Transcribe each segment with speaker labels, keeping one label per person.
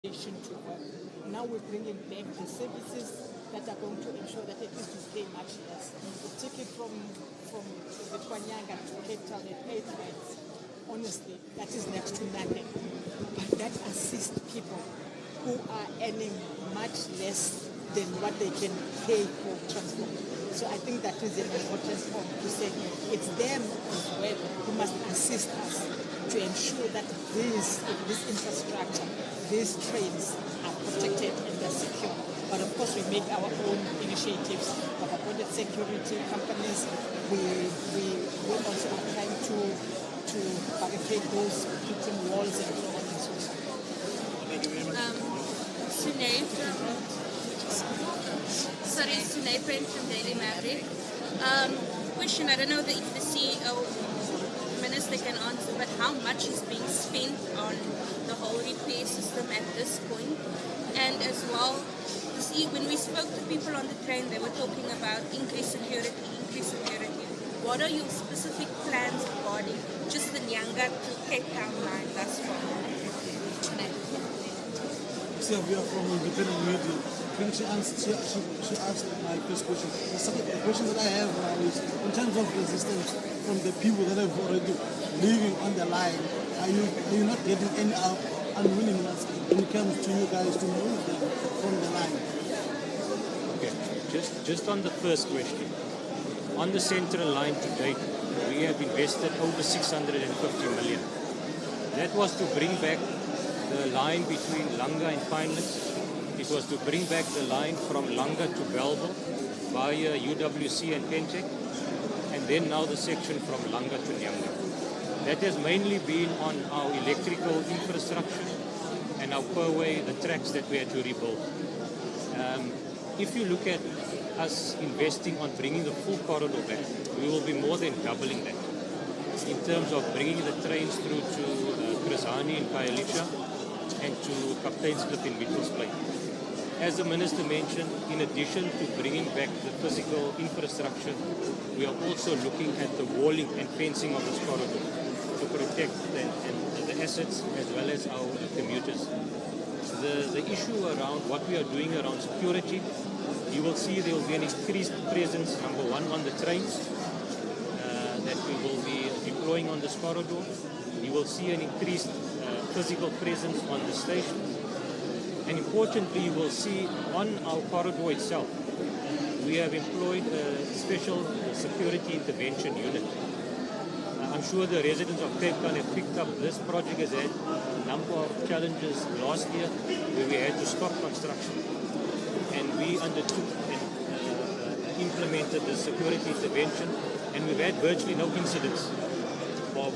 Speaker 1: to work. Now we're bringing back the services that are going to ensure that at least we pay much less. The ticket from the Nyanga to Capetown at 8 rands, honestly, that is next to nothing. But that assists people who are earning much less than what they can pay for transport. So I think that is an important point to say it's them as well who must assist us to ensure that this infrastructure, these trains are protected and they're secure. But of course we make our own initiatives. We've appointed security companies. We also are trying to barricade those putting walls and so on and so forth.
Speaker 2: Sunay from Daily Maverick. Question, I don't know if the CEO Minister can answer, but how much is being spent on the whole repair system at this point? And as well, when we spoke to people on the train, they were talking about increased security. What are your specific plans regarding just the Nyanga to Capetown line thus far?
Speaker 3: Sylvia from Independent Media. I think she asked my first question. The question that I have now is, in terms of resistance from the people that have already living on the line, are you not getting any unwillingness when it comes to you guys to move them from the line?
Speaker 4: Okay, just on the first question. On the central line to date, we have invested over 650 million. That was to bring back the line between Langa and Pinelands. It was to bring back the line from Langa to Bellville via UWC and Pentec, and then now the section from Langa to Nyanga. That has mainly been on our electrical infrastructure and our perway, the tracks that we had to rebuild. If you look at us investing on bringing the full corridor back, we will be more than doubling that in terms of bringing the trains through to Chris Hani in Khayelitsha and to Captain's Cliff in Mitchells Plain. As the Minister mentioned, in addition to bringing back the physical infrastructure, we are also looking at the walling and fencing of this corridor to protect the assets as well as our commuters. The issue around what we are doing around security, you will see there will be an increased presence, number one, on the trains that we will be deploying on this corridor. You will see an increased physical presence on the station. And importantly, you will see on our corridor itself, we have employed a special security intervention unit. I'm sure the residents of Capetown have picked up this project has had a number of challenges last year where we had to stop construction. And we undertook and implemented the security intervention, and we've had virtually no incidents of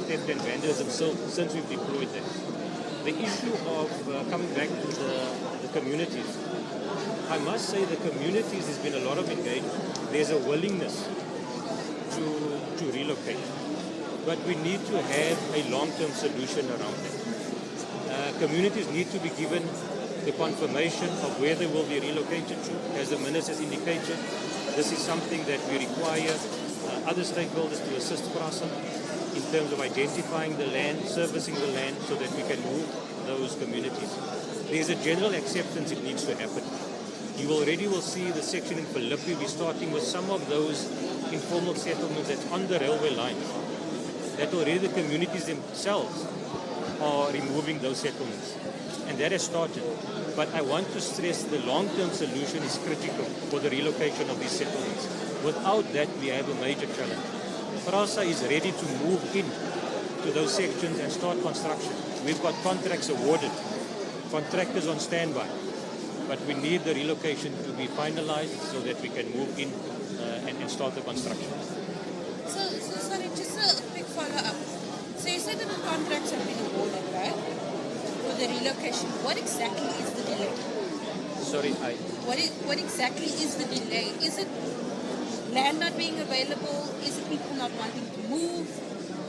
Speaker 4: theft and vandalism since we've deployed that. The issue of coming back to the communities, I must say the communities, there's been a lot of engagement. There's a willingness to relocate, but we need to have a long-term solution around that. Communities need to be given the confirmation of where they will be relocated to. As the Minister has indicated, this is something that we require other stakeholders to assist PRASA in terms of identifying the land, servicing the land so that we can move those communities. There's a general acceptance it needs to happen. You already will see the section in Philippi, we're starting with some of those informal settlements that's on the railway lines, that already the communities themselves are removing those settlements. And that has started. But I want to stress the long-term solution is critical for the relocation of these settlements. Without that, we have a major challenge. PRASA is ready to move in to those sections and start construction. We've got contracts awarded, contractors on standby, but we need the relocation to be finalized so that we can move in and start the construction.
Speaker 2: So sorry, just a quick follow-up. So you said that the contracts have been awarded, right? For the relocation. What exactly is the delay?
Speaker 4: Sorry,
Speaker 2: What exactly is the delay? Is it land not being available? Is it people not wanting to move?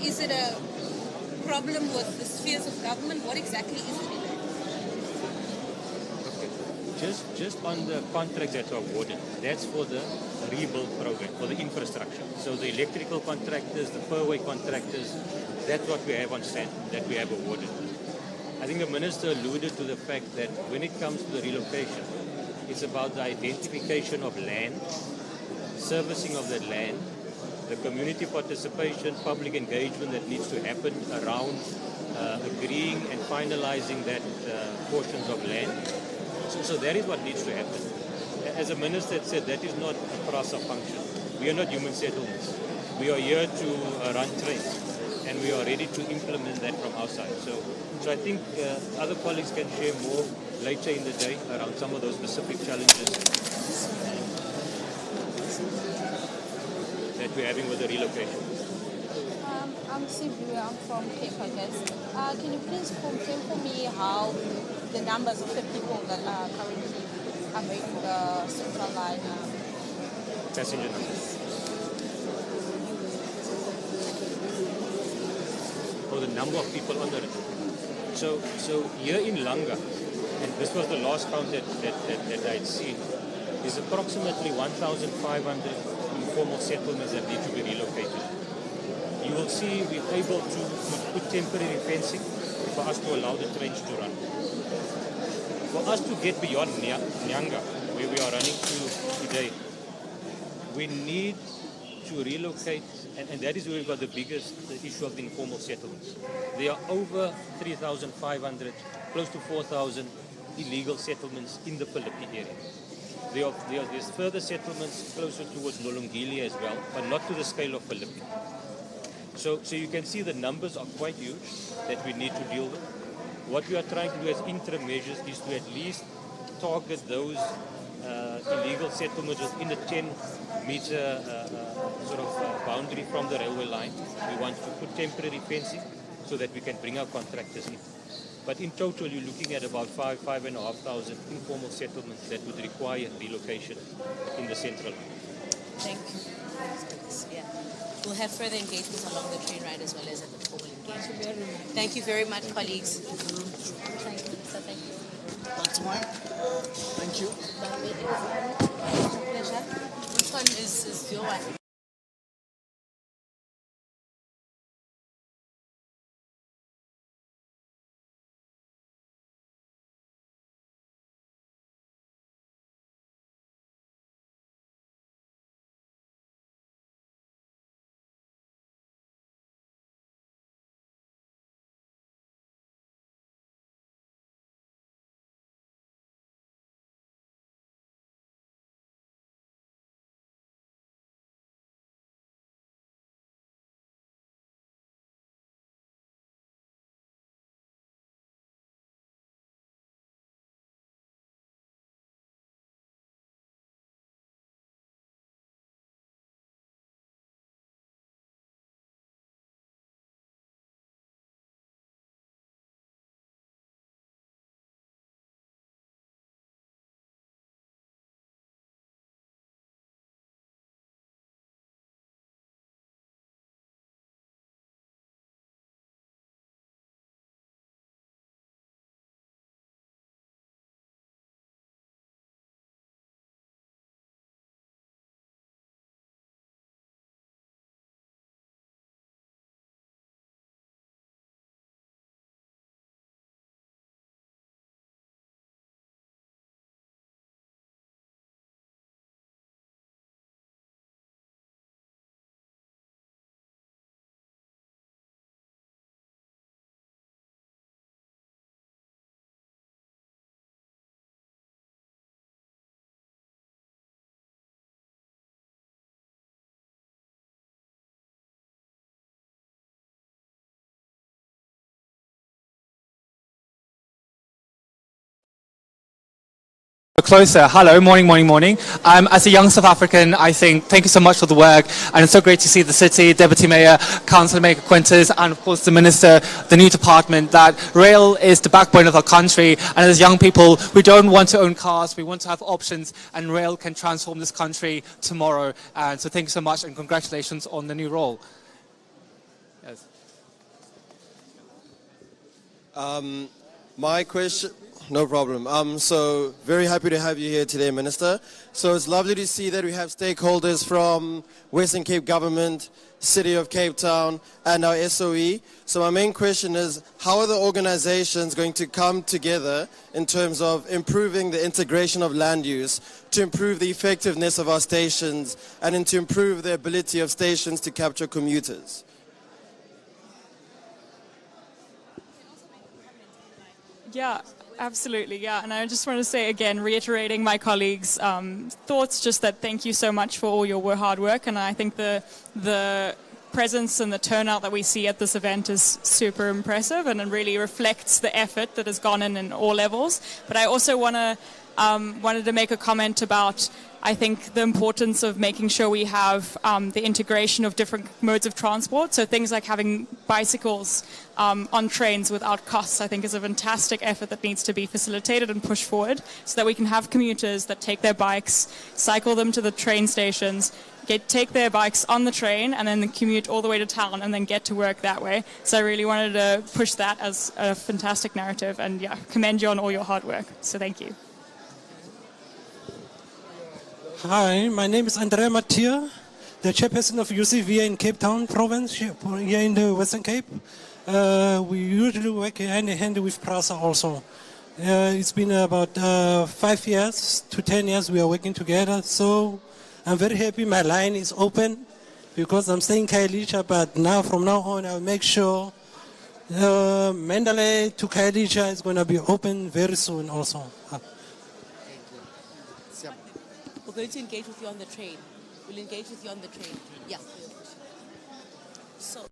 Speaker 2: Is it a problem with the spheres of government? What exactly is the delay?
Speaker 4: Okay. Just on the contracts that are awarded, that's for the rebuild program, for the infrastructure. So the electrical contractors, the perway contractors, that's what we have on stand, that we have awarded. I think the Minister alluded to the fact that when it comes to the relocation, it's about the identification of land, servicing of that land, the community participation, public engagement that needs to happen around agreeing and finalizing that portions of land. So that is what needs to happen. As the Minister had said, that is not a PRASA function. We are not human settlements. We are here to run trade, and we are ready to implement that from our side. So I think other colleagues can share more later in the day around some of those specific challenges that we're having with the relocation.
Speaker 5: I'm Sindisiwe, I'm from Cape, I guess. Can you please confirm for me how the numbers of the people that are currently making the Central Line?
Speaker 4: Passenger numbers. Or the number of people on the road. So here in Langa, and this was the last count that I had seen, is approximately 1,500 informal settlements that need to be relocated. You will see we're able to put temporary fencing for us to allow the trains to run. For us to get beyond Nyanga, where we are running to today, we need to relocate, and that is where we've got the biggest issue of the informal settlements. There are over 3,500, close to 4,000 illegal settlements in the Philippi area. There's further settlements closer towards Nolongile as well, but not to the scale of Philippi. So you can see the numbers are quite huge that we need to deal with. What we are trying to do as interim measures is to at least target those illegal settlements within a 10-meter boundary from the railway line. We want to put temporary fencing so that we can bring our contractors in. But in total, you're looking at about 5,500 informal settlements that would require relocation in the central line.
Speaker 6: Thank you. Yeah. We'll have further engagements along the train ride as well as at the formal engagement. Thank you very much, colleagues. Thank you, Minister. Thank you.
Speaker 3: That's mine. Thank you.
Speaker 6: Pleasure. This one is your one.
Speaker 7: Closer. Hello, morning. As a young South African, I think thank you so much for the work, and it's so great to see the city, Deputy Mayor, Councillor Mayor Quintus, and of course the Minister, the new department, that rail is the backbone of our country, and as young people, we don't want to own cars, we want to have options, and rail can transform this country tomorrow. And so thank you so much, and congratulations on the new role. Yes.
Speaker 8: My question... No problem. So very happy to have you here today, Minister. So it's lovely to see that we have stakeholders from Western Cape Government, City of Cape Town, and our SOE. So my main question is, how are the organizations going to come together in terms of improving the integration of land use to improve the effectiveness of our stations and to improve the ability of stations to capture commuters?
Speaker 9: Yeah, absolutely. Yeah, and I just want to say again, reiterating my colleagues' thoughts, just that thank you so much for all your hard work, and I think the presence and the turnout that we see at this event is super impressive, and it really reflects the effort that has gone in all levels. But I also wanted to make a comment about, I think, the importance of making sure we have the integration of different modes of transport. So things like having bicycles on trains without costs, I think, is a fantastic effort that needs to be facilitated and pushed forward so that we can have commuters that take their bikes, cycle them to the train stations, take their bikes on the train and then commute all the way to town and then get to work that way. So I really wanted to push that as a fantastic narrative, and yeah, commend you on all your hard work. So thank you.
Speaker 10: Hi, my name is Andrea Mattia, the chairperson of UCV in Cape Town province, here in the Western Cape. We usually work hand in hand with PRASA also. It's been about 5 years to 10 years we are working together, so I'm very happy my line is open because I'm staying in Khayelitsha, but from now on I'll make sure Mandalay to Khayelitsha is going to be open very soon also.
Speaker 6: We're going to engage with you on the train. We'll engage with you on the train. Yeah. So.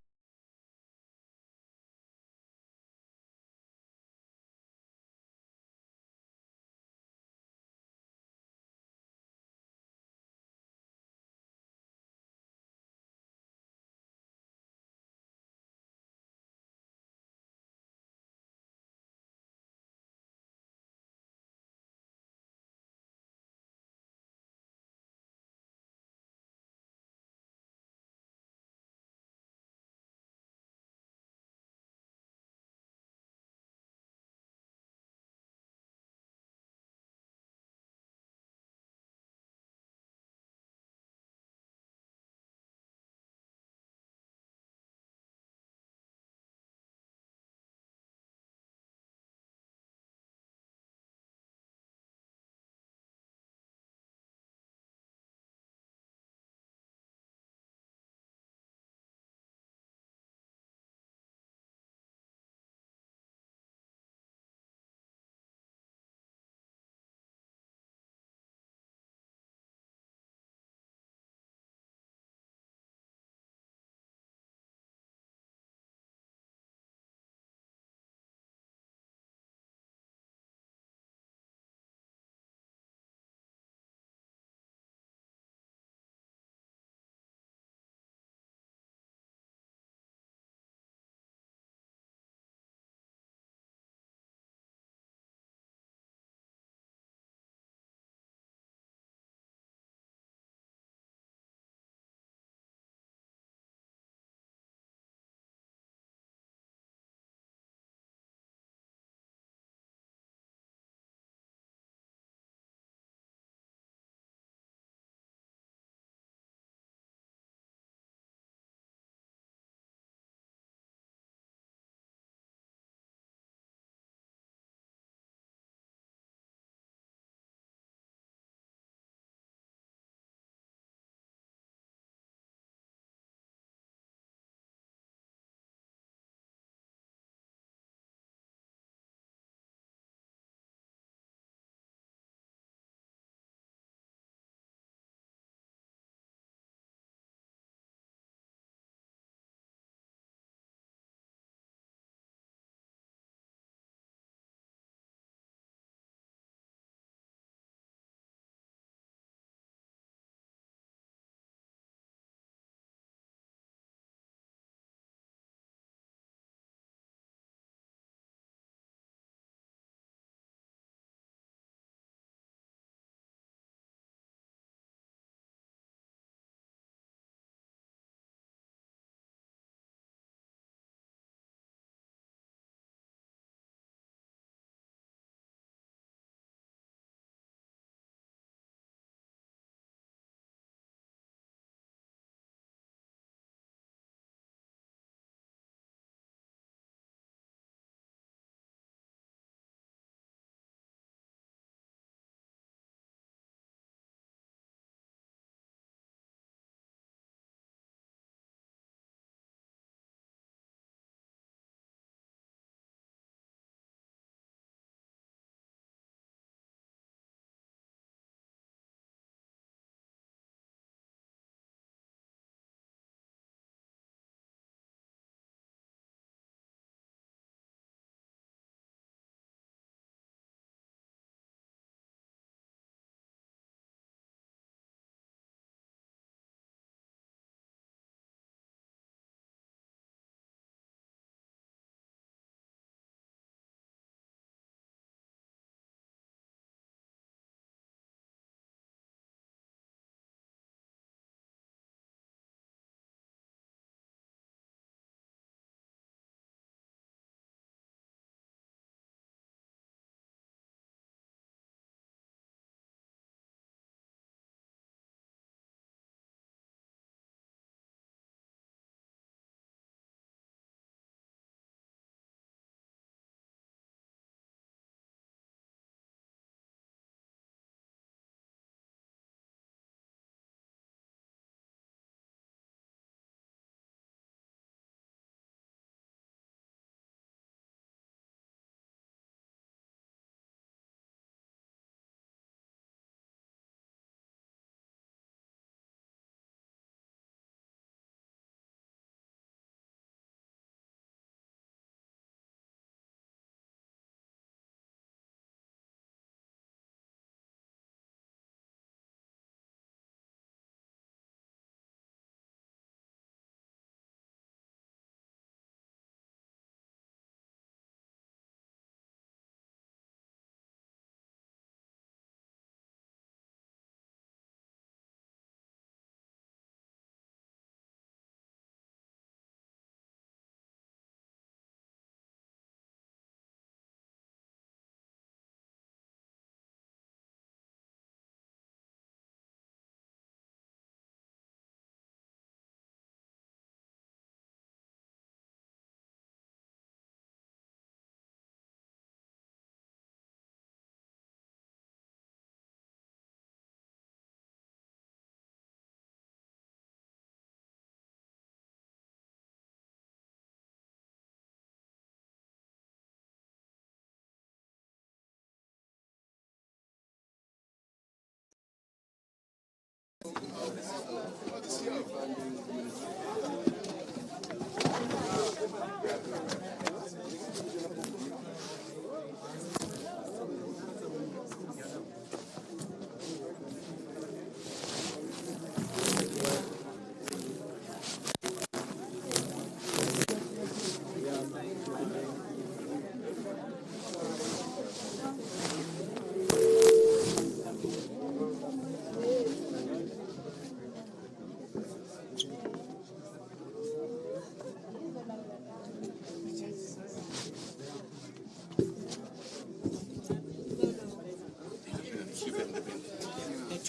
Speaker 1: The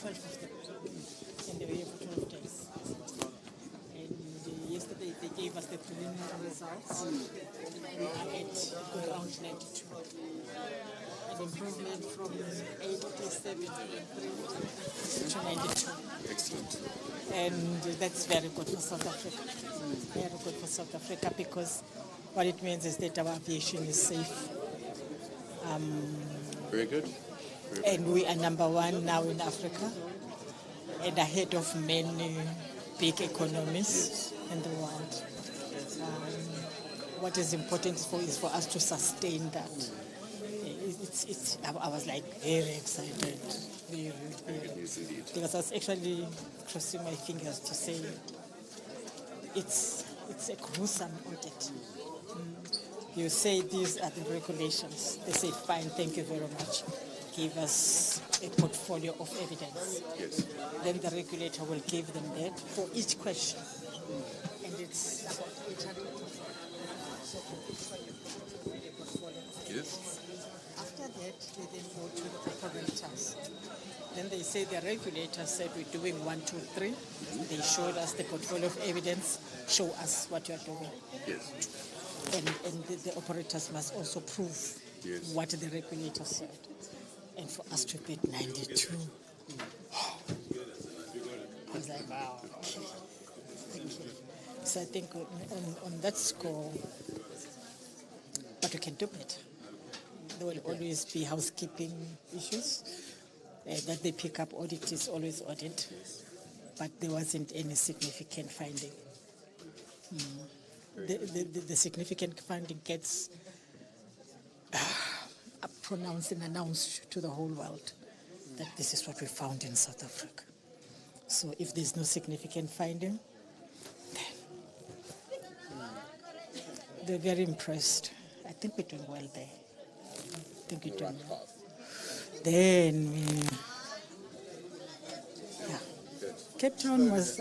Speaker 1: 12th of the and they were here for 12 days. And yesterday they gave us the preliminary results. We are at around 92. An improvement from 87 to 92.
Speaker 11: Excellent.
Speaker 1: And that's very good for South Africa. Very good for South Africa because what it means is that our aviation is safe.
Speaker 11: Very good.
Speaker 1: And we are number one now in Africa and ahead of many big economies in the world. What is important is for us to sustain that. I was like very excited, very. Because I was actually crossing my fingers to say it's a gruesome audit. You say these are the regulations. They say, fine, thank you very much. Give us a portfolio of evidence.
Speaker 11: Yes.
Speaker 1: Then the regulator will give them that for each question. And it's about 800.
Speaker 11: Yes.
Speaker 1: After that, they then go to the operators. Then they say the regulator said we're doing 1, 2, 3. They showed us the portfolio of evidence. Show us what you're doing.
Speaker 11: Yes.
Speaker 1: And the operators must also prove what the regulator said. And for us to get 92, I was like, wow. Okay. So I think on that score, but we can do better. There will always be housekeeping issues that they pick up. Audit is always audit, but there wasn't any significant finding. The significant finding gets pronounced and announced to the whole world that this is what we found in South Africa. So if there's no significant finding, then they're very impressed. I think we're doing well there. I think we're doing well. Then, Capetown was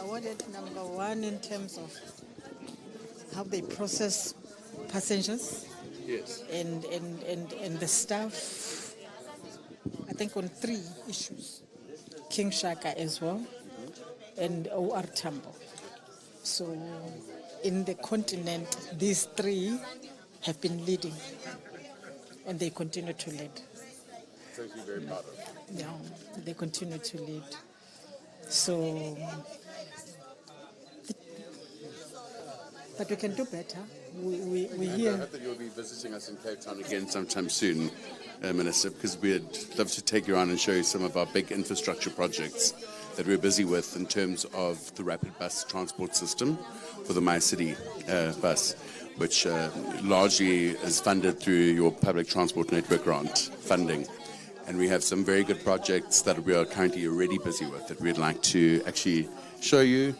Speaker 1: awarded number 1 in terms of how they process passengers.
Speaker 11: Yes.
Speaker 1: And the staff, I think on 3 issues, King Shaka as well, and OR Tambo. So in the continent, these 3 have been leading, and they continue to lead.
Speaker 11: Something very proud of.
Speaker 1: Yeah, they continue to lead. So, but we can do better. We
Speaker 11: I
Speaker 1: hear.
Speaker 11: hope that you'll be visiting us in Cape Town again sometime soon, Minister, because we'd love to take you around and show you some of our big infrastructure projects that we're busy with in terms of the rapid bus transport system for the My City bus, which largely is funded through your public transport network grant funding. And we have some very good projects that we are currently already busy with that we'd like to actually show you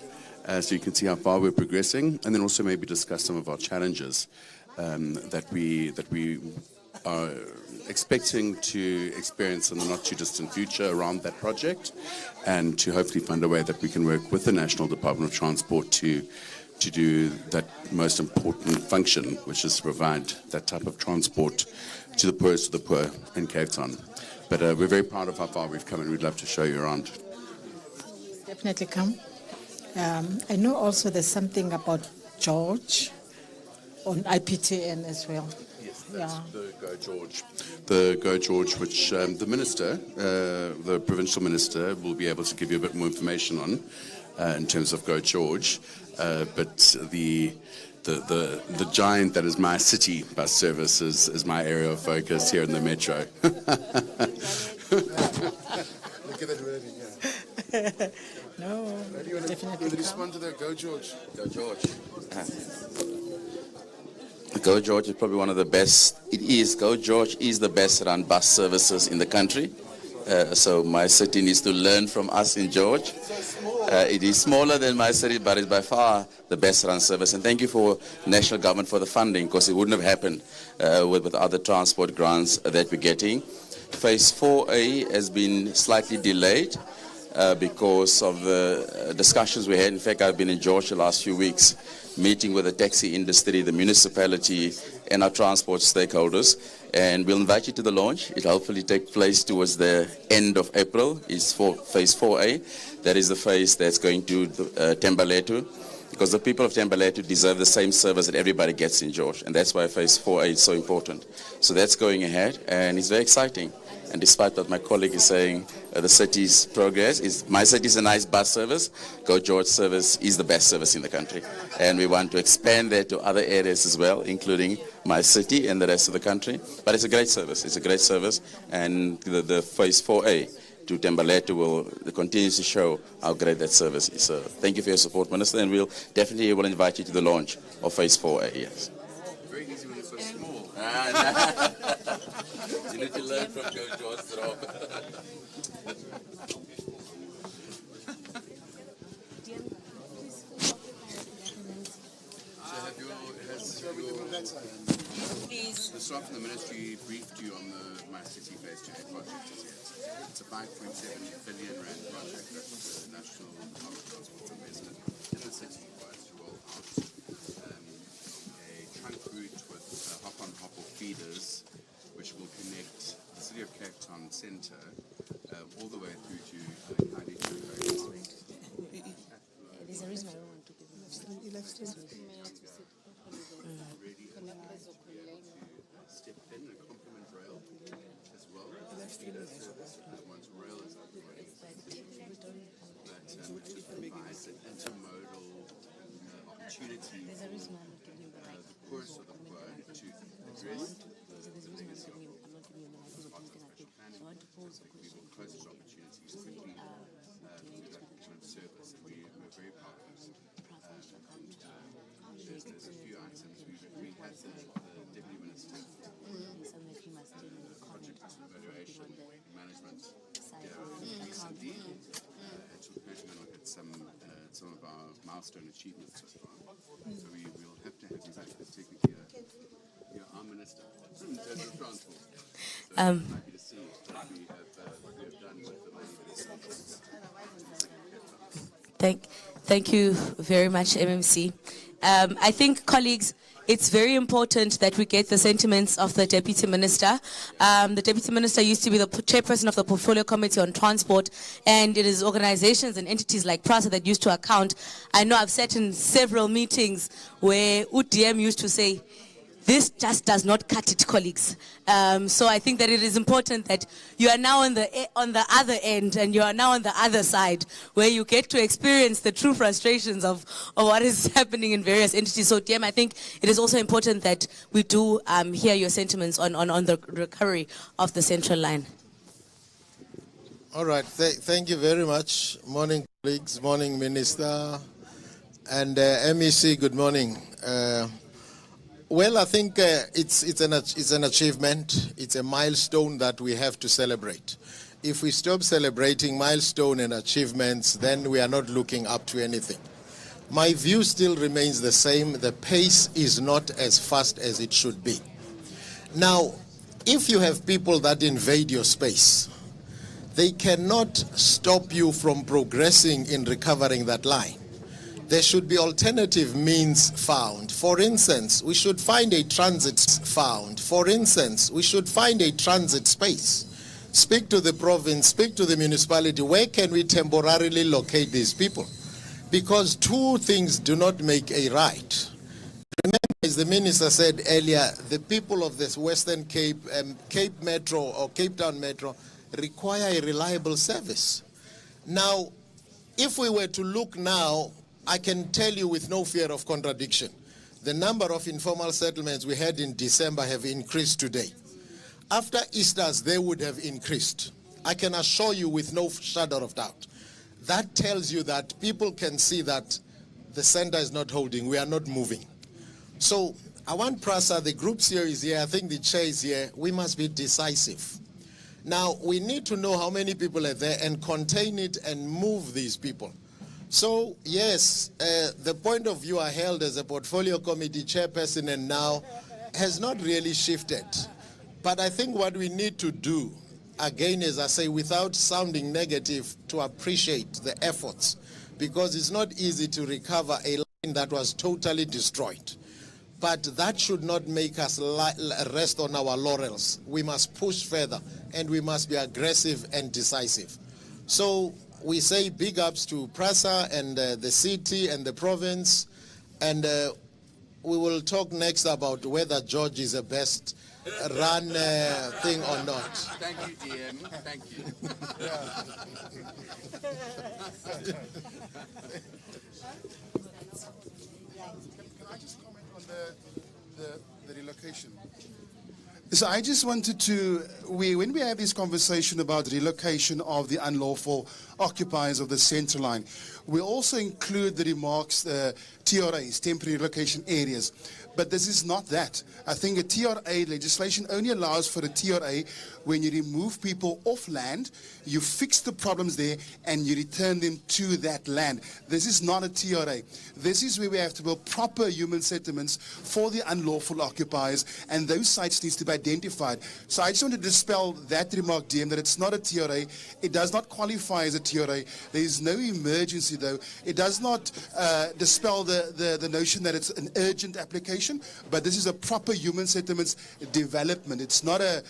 Speaker 11: so you can see how far we're progressing, and then also maybe discuss some of our challenges that we are expecting to experience in the not too distant future around that project, and to hopefully find a way that we can work with the National Department of Transport to do that most important function, which is to provide that type of transport to the poorest of the poor in Cape Town. But we're very proud of how far we've come, and we'd love to show you around.
Speaker 1: Definitely come. I know also there's something about George on IPTN as well.
Speaker 11: Yes, that's the Go George. The Go George, which the minister, the provincial minister, will be able to give you a bit more information on in terms of Go George. But the giant that is My City bus service is my area of focus here in the metro.
Speaker 3: Look
Speaker 12: okay that we're ready, yeah.
Speaker 1: No, definitely.
Speaker 12: Will you respond to that? Go, George.
Speaker 13: Go, George. Go George is probably one of the best. It is. Go George is the best run bus services in the country. So my city needs to learn from us in George. It is smaller than my city, but it's by far the best run service. And thank you for national government for the funding, because it wouldn't have happened with other transport grants that we're getting. Phase 4A has been slightly delayed because of the discussions we had. In fact, I've been in George the last few weeks, meeting with the taxi industry, the municipality, and our transport stakeholders. And we'll invite you to the launch. It'll hopefully take place towards the end of April. It's for phase 4A. That is the phase that's going to Thembalethu, because the people of Thembalethu deserve the same service that everybody gets in George. And that's why phase 4A is so important. So that's going ahead, and it's very exciting. And despite what my colleague is saying, the city's progress is, my city is a nice bus service. Go George service is the best service in the country. And we want to expand that to other areas as well, including my city and the rest of the country. But it's a great service. It's a great service. And the phase 4A to Thembalethu will continue to show how great that service is. So thank you for your support, Minister. And we'll definitely will invite you to the launch of phase 4A, yes.
Speaker 11: Very easy when it's so small. You need to learn from Go George, Rob.
Speaker 6: Please.
Speaker 11: The staff in the ministry briefed you on the My City Phase 2A project as yet. It's a 5.7 billion rand project that the National Public Transport Investment in the city requires to roll out a trunk route with hop-on, hop-off feeders, which will connect the city of Cape Town centre all the way through to Kali.
Speaker 6: There's a reason I don't want to give you
Speaker 11: step in and complement rail as well. Once rail is up and running, but it provides an intermodal opportunity for the poorest of the poor to address the legacy of special planning. We will close those opportunities quickly with that kind of service. We're very proud of this. There's a few items we had the Deputy Minister project evaluation management recently and so we're going to look at some of our milestone achievements so far. So we will have to have you back as technically our minister in terms of transport. So I'm happy to see what we have done with the money that is
Speaker 6: Thank you very much, MMC. I think, colleagues, it's very important that we get the sentiments of the Deputy Minister. The Deputy Minister used to be the chairperson of the Portfolio Committee on Transport, and it is organizations and entities like PRASA that used to account. I know I've sat in several meetings where UDM used to say, this just does not cut it, colleagues. So I think that it is important that you are now on the other end, and you are now on the other side, where you get to experience the true frustrations of what is happening in various entities. So, DM, I think it is also important that we do hear your sentiments on the recovery of the Central Line.
Speaker 14: All right. Thank you very much. Morning, colleagues. Morning, Minister. And MEC, good morning. Well, I think it's an achievement. It's a milestone that we have to celebrate. If we stop celebrating milestone and achievements, then we are not looking up to anything. My view still remains the same. The pace is not as fast as it should be. Now, if you have people that invade your space, they cannot stop you from progressing in recovering that line. There should be alternative means found. For instance, we should find a transit space. Speak to the province, speak to the municipality. Where can we temporarily locate these people? Because two things do not make a right. Remember, as the minister said earlier, the people of this Western Cape, Cape Metro or Cape Town Metro require a reliable service. Now, if we were to look now, I can tell you with no fear of contradiction, the number of informal settlements we had in December have increased today. After Easter's, they would have increased. I can assure you with no shadow of doubt. That tells you that people can see that the center is not holding, we are not moving. So I want PRASA, the group here is here, I think the chair is here, we must be decisive. Now, we need to know how many people are there and contain it and move these people. So, yes, the point of view I held as a portfolio committee chairperson and now has not really shifted. But I think what we need to do, again, as I say, without sounding negative, to appreciate the efforts, because it's not easy to recover a line that was totally destroyed. But that should not make us rest on our laurels. We must push further, and we must be aggressive and decisive. So we say big ups to PRASA and the city and the province, and we will talk next about whether George is the best run thing or not.
Speaker 11: Thank you, DM. Thank you.
Speaker 12: Can I just comment on the relocation? So I just wanted to, when we have this conversation about relocation of the unlawful occupiers of the central line, we also include the remarks, TRAs, temporary relocation areas. But this is not that. I think a TRA legislation only allows for a TRA when you remove people off land, you fix the problems there, and you return them to that land. This is not a TRA. This is where we have to build proper human settlements for the unlawful occupiers, and those sites need to be identified. So I just want to dispel that remark, DM, that it's not a TRA. It does not qualify as a TRA. There is no emergency, though. It does not dispel the notion that it's an urgent application, but this is a proper human settlements development. It's not a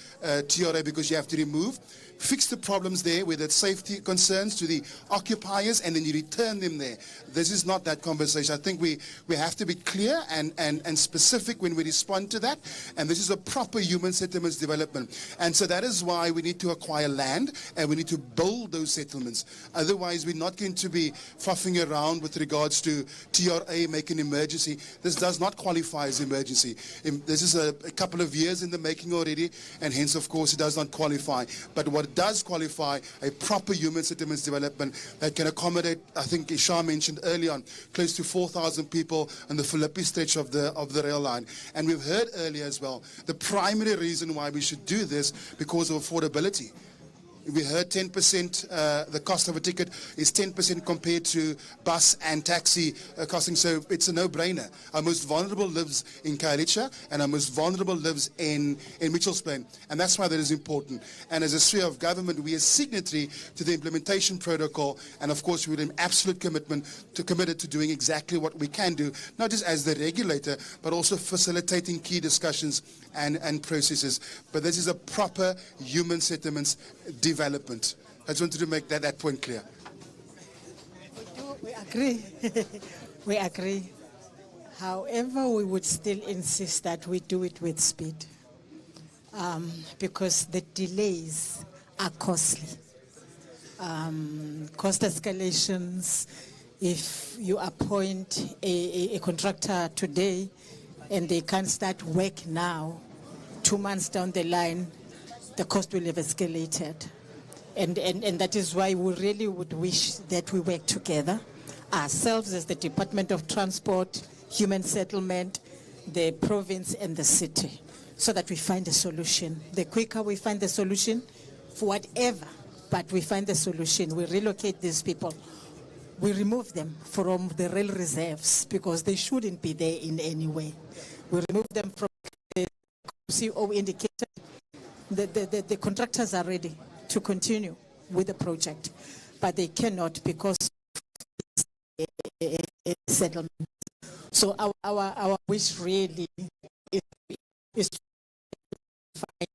Speaker 12: TRA because you have to remove, fix the problems there where there's safety concerns to the occupiers, and then you return them there. This is not that conversation. I think we have to be clear and specific when we respond to that, and this is a proper human settlements development. And so that is why we need to acquire land and we need to build those settlements. Otherwise, we're not going to be fluffing around with regards to TRA making emergency. This does not qualify as emergency. This is a couple of years in the making already, and hence, of course, it does not qualify. But what does qualify, a proper human settlements development that can accommodate, I think Isha mentioned earlier on, close to 4,000 people on the Philippi stretch of the rail line. And we've heard earlier as well, the primary reason why we should do this because of affordability. We heard 10%, the cost of a ticket is 10% compared to bus and taxi costing, so it's a no-brainer. Our most vulnerable lives in Khayelitsha, and our most vulnerable lives in Mitchell's Plain, and that's why that is important. And as a sphere of government, we are signatory to the implementation protocol, and of course we're in absolute committed to doing exactly what we can do, not just as the regulator, but also facilitating key discussions and processes. But this is a proper human settlements development. I just wanted to make that point clear.
Speaker 1: We agree. We agree. However, we would still insist that we do it with speed because the delays are costly. Cost escalations, if you appoint a contractor today and they can't start work now, 2 months down the line, the cost will have escalated. And that is why we really would wish that we work together, ourselves as the Department of Transport, Human Settlement, the province and the city, so that we find a solution. The quicker we find the solution, for whatever, but we find the solution, we relocate these people, we remove them from the rail reserves because they shouldn't be there in any way. We remove them from the CO indicator. The contractors are ready to continue with the project, but they cannot because of settlement. So our wish really is to find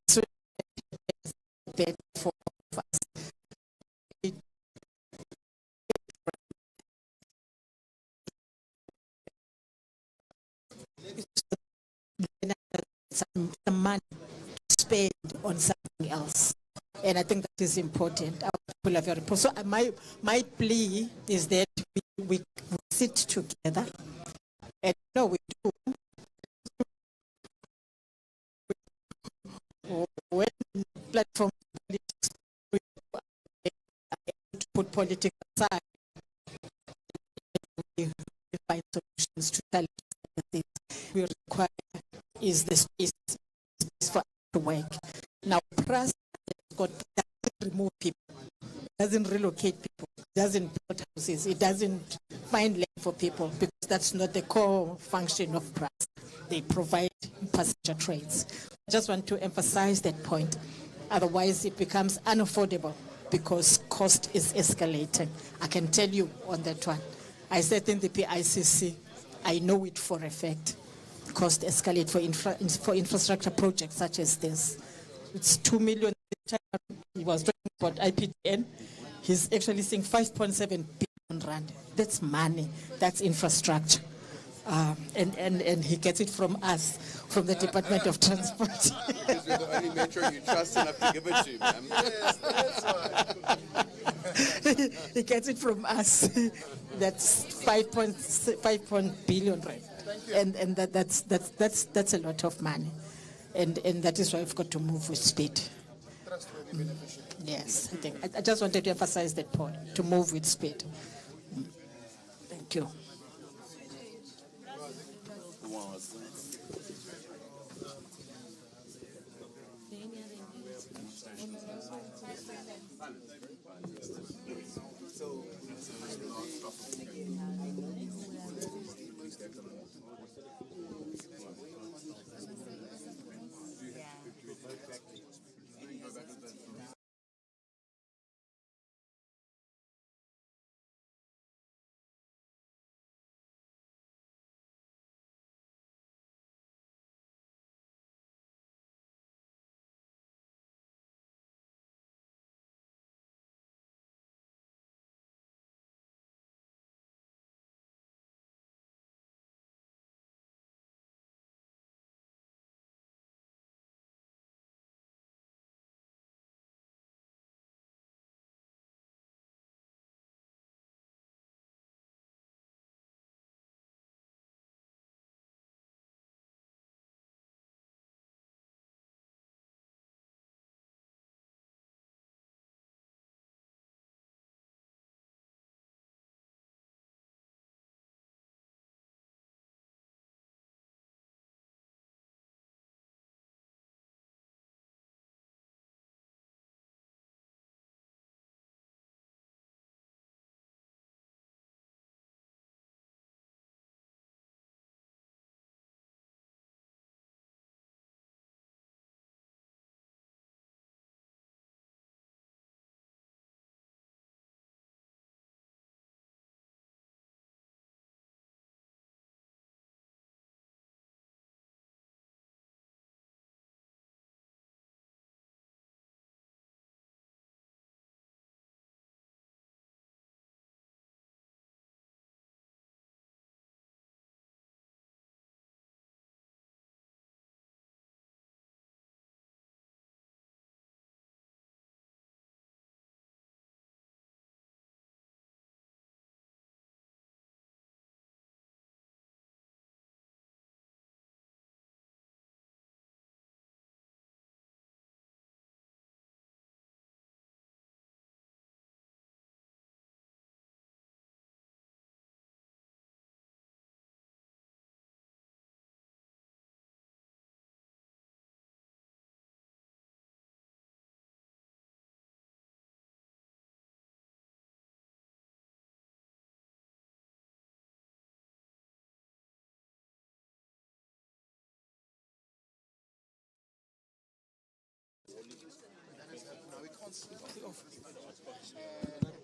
Speaker 1: so for us. Some money to spend on something else, and I think that is important. Our people are very important. So my plea is that we sit together, and we do. platform to put politics aside, we find solutions to challenges. We require is the space for us to work. Now, PRAS doesn't remove people, doesn't relocate people, doesn't build houses, it doesn't find land for people, because that's not the core function of PRAS. They provide passenger trains. I just want to emphasize that point. Otherwise, it becomes unaffordable because cost is escalating. I can tell you on that one. I said in the PICC, I know it for a fact. Cost escalate for infrastructure projects such as this. It's 2 million. He was talking about IPTN. He's actually saying 5.7 billion rand. That's money. That's infrastructure. And he gets it from us, from the Department of Transport.
Speaker 11: Because we're the only metro you trust enough to give it to, ma'am.
Speaker 1: Yes, that's right. He gets it from us. That's 5 billion rand. And that's a lot of money. And that is why we've got to move with speed. Yes, I just wanted to emphasize that point, to move with speed. Thank you.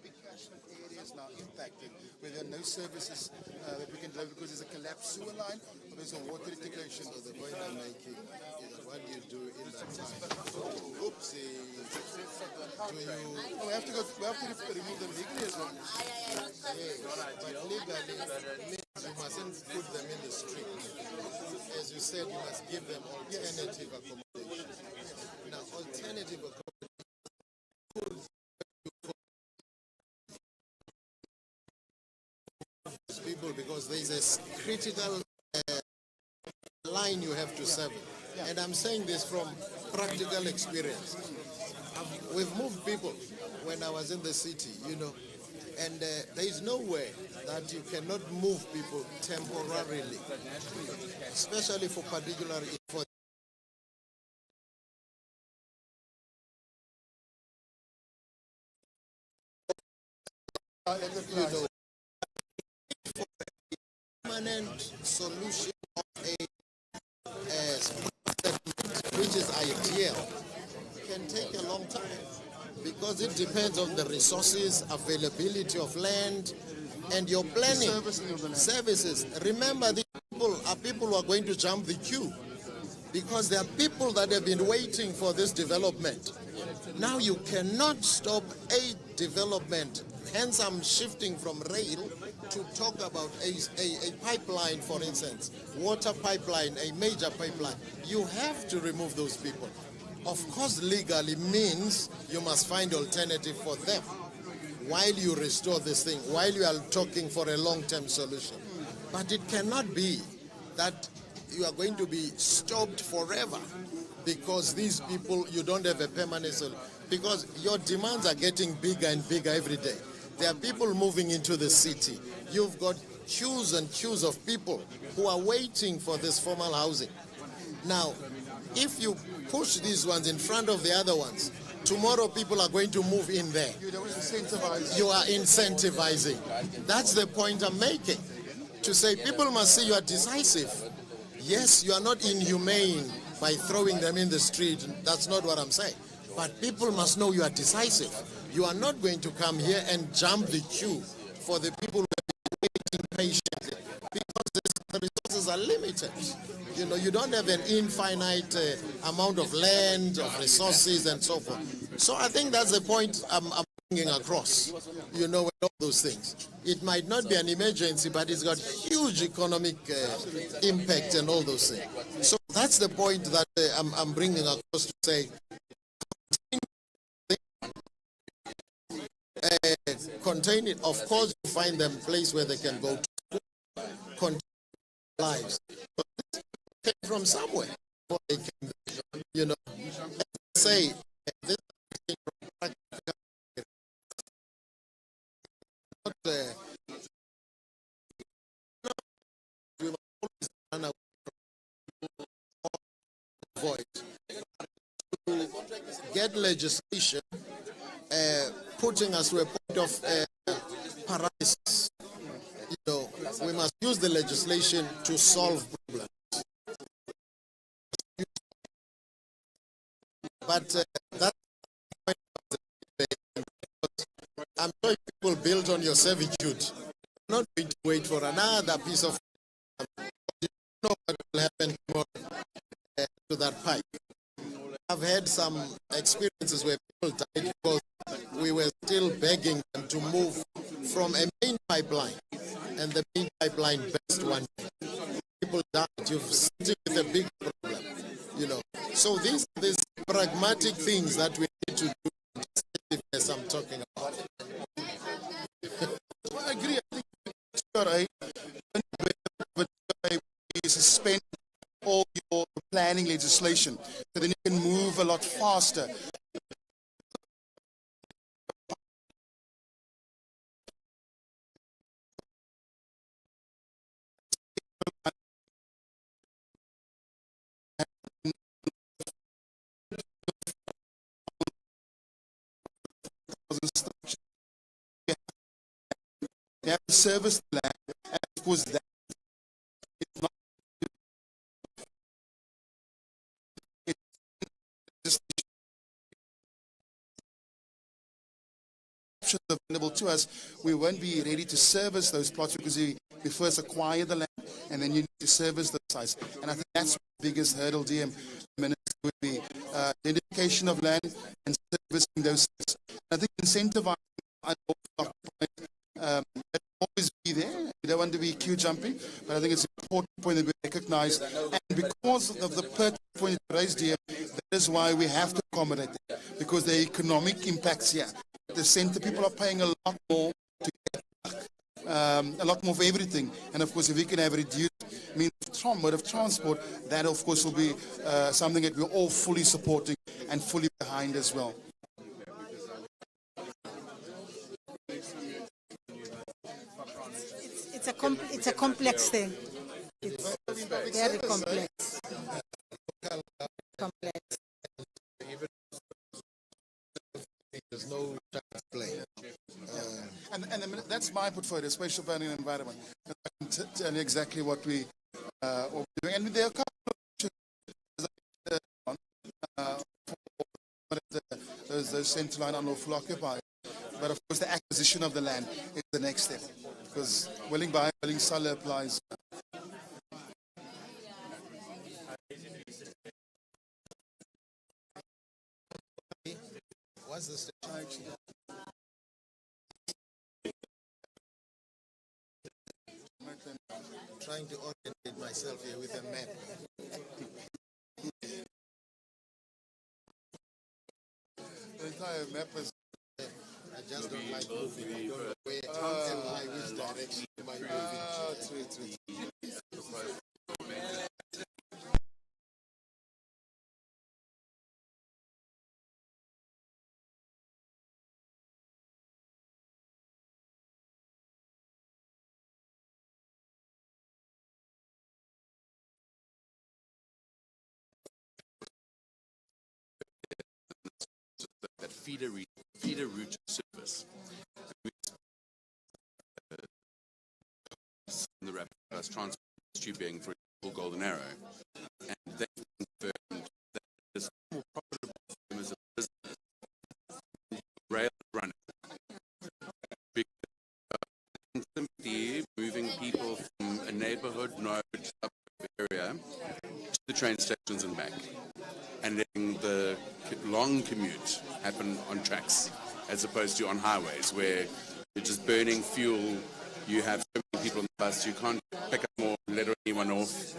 Speaker 12: Big catchment areas now impacted, where there are no services that we can deliver because there's a collapsed sewer line or there's a water integration. So the point I'm making is what do you do in that time? Oopsie. We have to remove them legally as well. Yes, but legally means you mustn't put them in the street. As you said, you must give them alternative accommodation. Now, alternative accommodation people, because there is a critical line you have to serve.
Speaker 14: And I'm saying this from practical experience. We've moved people when I was in the city, and there is no way that you cannot move people temporarily, especially for particular for permanent solution of a settlement, which is ideal, can take a long time because it depends on the resources, availability of land, and your planning services. Remember, these people who are going to jump the queue because there are people that have been waiting for this development. Now you cannot stop a development. Hence, I'm shifting from rail to talk about a pipeline, for instance, water pipeline, a major pipeline. You have to remove those people. Of course, legally means you must find alternative for them while you restore this thing, while you are talking for a long-term solution. But it cannot be that you are going to be stopped forever because these people, you don't have a permanent solution. Because your demands are getting bigger and bigger every day. There are people moving into the city. You've got queues and queues of people who are waiting for this formal housing. Now, if you push these ones in front of the other ones, tomorrow people are going to move in there. You are incentivizing. That's the point I'm making. To say people must see you are decisive. Yes, you are not inhumane by throwing them in the street. That's not what I'm saying. But people must know you are decisive. You are not going to come here and jump the queue for the people who have been waiting patiently because the resources are limited. You don't have an infinite amount of land, of resources, and so forth. So I think that's the point I'm bringing across, with all those things. It might not be an emergency, but it's got huge economic impact and all those things. So that's the point that I'm bringing across to say, contain it. Of course, you find them a place where they can go to school, contain lives. But this came from somewhere. Before they came, say this came from practical. We must always run away from void. To get legislation putting us to a point of paralysis. We must use the legislation to solve problems. But that's I'm sure people built on your servitude. You're not going to wait for another piece of you don't know what will happen tomorrow to that pipe. I've had some experiences where people died because we were still begging them to move from a main pipeline, and the main pipeline burst one day. People died. You're sitting with a big problem, So these pragmatic things that we need to do, as I'm talking about.
Speaker 12: I agree. I think you're right. You suspend all your planning legislation, so then you can move a lot faster. You have to service the land, and of course that is not available to us. We won't be ready to service those plots because we first acquire the land and then you need to service the sites. And I think that's the biggest hurdle, DM Minister, would be identification of land and servicing those sites. I think incentivizing that always be there. We don't want to be queue jumping, but I think it's an important point that we recognize. And because of the pertinent point that you raised here, that is why we have to accommodate it, because the economic impacts here. At the center, people are paying a lot more to get back. a lot more of everything. And of course, if we can have reduced means mode of transport, that of course will be something that we're all fully supporting and fully behind as well.
Speaker 1: It's a complex thing. It's very complex. Complex.
Speaker 14: There's no child's play.
Speaker 12: And that's my portfolio, spatial planning and environment. And I can tell you exactly what we're doing. And there are a couple of those central line unlawful occupiers. But of course, the acquisition of the land is the next step, because willing buyer, willing seller applies.
Speaker 14: What's the station? Trying to orientate myself here with a map.
Speaker 12: The entire map is.
Speaker 14: I just don't like moving. I don't know where and which direction am I moving.
Speaker 11: That feeder route service. In the rapid bus transport industry being, for example, Golden Arrow, and they confirmed that it is more profitable for them as a business rail running, because simply moving people from a neighborhood node area to the train stations and back, and letting the long commute happen on tracks as opposed to on highways where you're just burning fuel. You have so many people on the bus, you can't pick up more, let anyone off.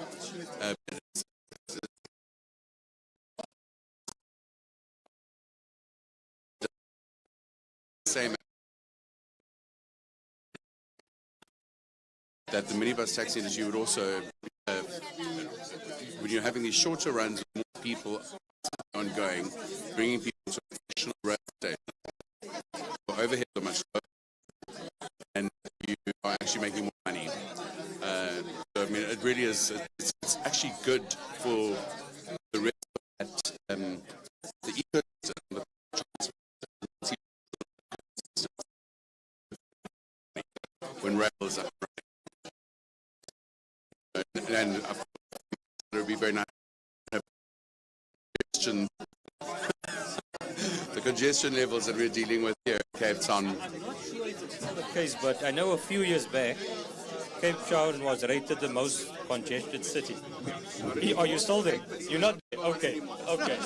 Speaker 11: Same that the minibus taxi industry would also, when you're having these shorter runs with more people ongoing, bringing people to a fictional rail station, the overheads are much lower, and you are actually making more money. So, I mean, it really is, it's actually good for the rest of that, the ecosystem, the when rail is up and it would be very nice to have congestion. The congestion levels that we're dealing with here in Cape Town.
Speaker 4: It's not the case, but I know a few years back, Cape Town was rated the most congested city. Are you still there? You're not there? Okay, okay.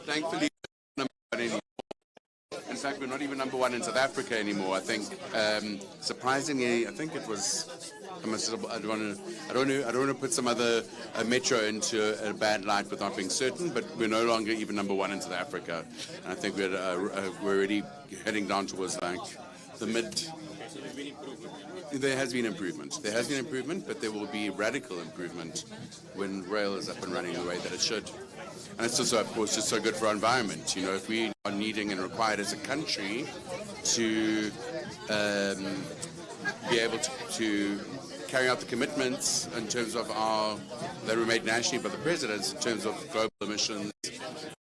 Speaker 11: Thankfully, number one anymore. In fact, we're not even number one in South Africa anymore. I think, surprisingly, I think it was. I don't want to put some other metro into a bad light without being certain, but we're no longer even number one in South Africa. And I think we're already heading down towards like the mid. There has been improvement. There has been improvement, but there will be radical improvement when rail is up and running the way that it should. And it's also, of course, just so good for our environment. You know, if we are needing and required as a country to be able to carry out the commitments in terms of that were made nationally by the president in terms of global emissions,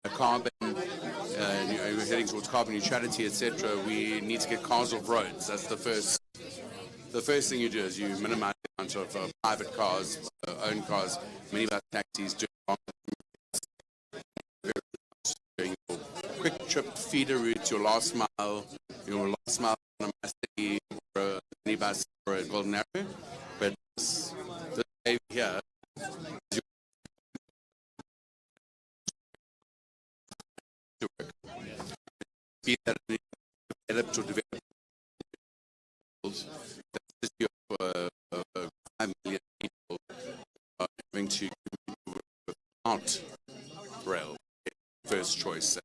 Speaker 11: carbon, we're heading towards carbon neutrality, etc. We need to get cars off roads. That's the first. The first thing you do is you minimize the amount of private cars, owned cars, minibus taxis, doing your quick trip feeder route, your last mile on a city or a minibus or a Golden Arrow. But this day here is your work. Be that developed or developed. That's just 5 million people are going to out rail first choice.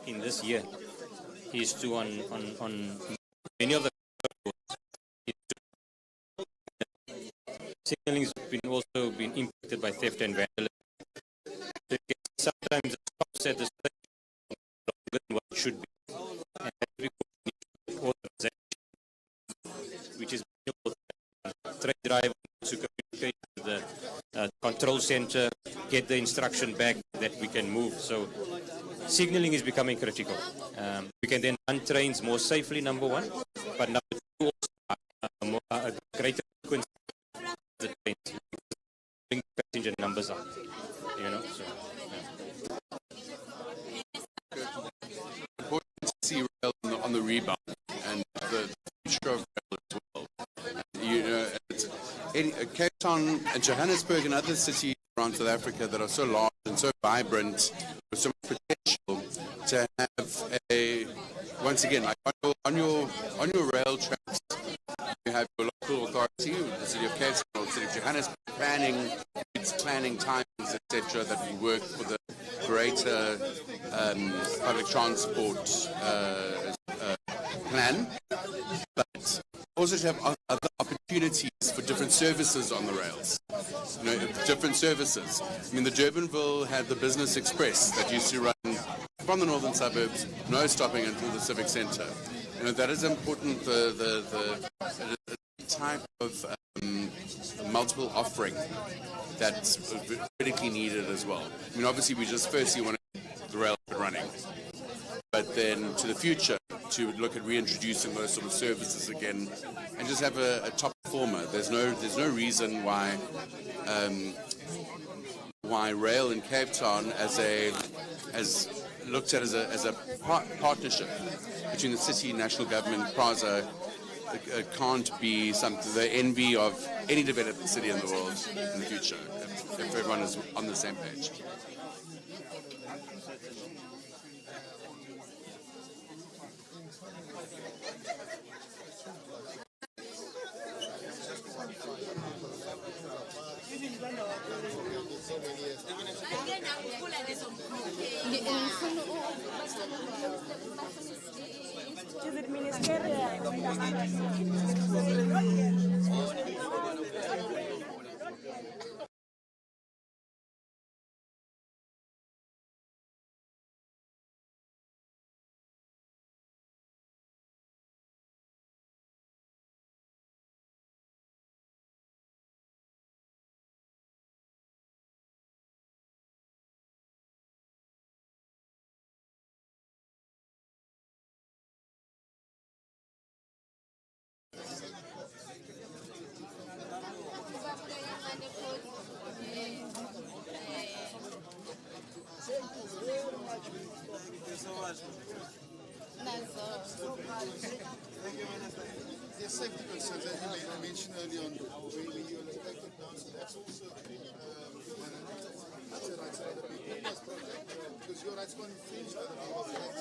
Speaker 4: in this year is to on many of the signaling has also been impacted by theft and vandalism. So sometimes it stops at the stage longer than what it should be. And every organization, which is trade drive to communicate with the control center, get the instruction back that we can move. So signaling is becoming critical. We can then run trains more safely, number one, but number two, also a greater frequency of the trains, bring passenger numbers up. You know, so.
Speaker 11: Important to see rail on the rebound and the future of rail as well. You know, Cape Town and Johannesburg and other cities around South Africa that are so large and so vibrant, with so much potential to have a, once again, like on your rail tracks, you have your local authority, the city of Cape Town, or the city of Johannesburg, planning timings, etc., that will work for the greater public transport plan, but also to have other opportunities for different services on the rails. You know, different services. I mean, the Durbanville had the Business Express that used to run from the northern suburbs, no stopping until the civic centre. You know, that is important. The type of multiple offering that's critically needed as well. I mean, obviously, we just firstly want to get the rail running, but then to the future, to look at reintroducing those sort of services again, and just have a top performer. There's no reason why rail in Cape Town as looked at as a partnership between the city, national government, Prasa, can't be something the envy of any developed city in the world in the future if everyone is on the same page.
Speaker 12: There's safety concerns that you mentioned earlier on where you were taken down, so that's also that's a right side of the because your rights going to infringe other people's rights.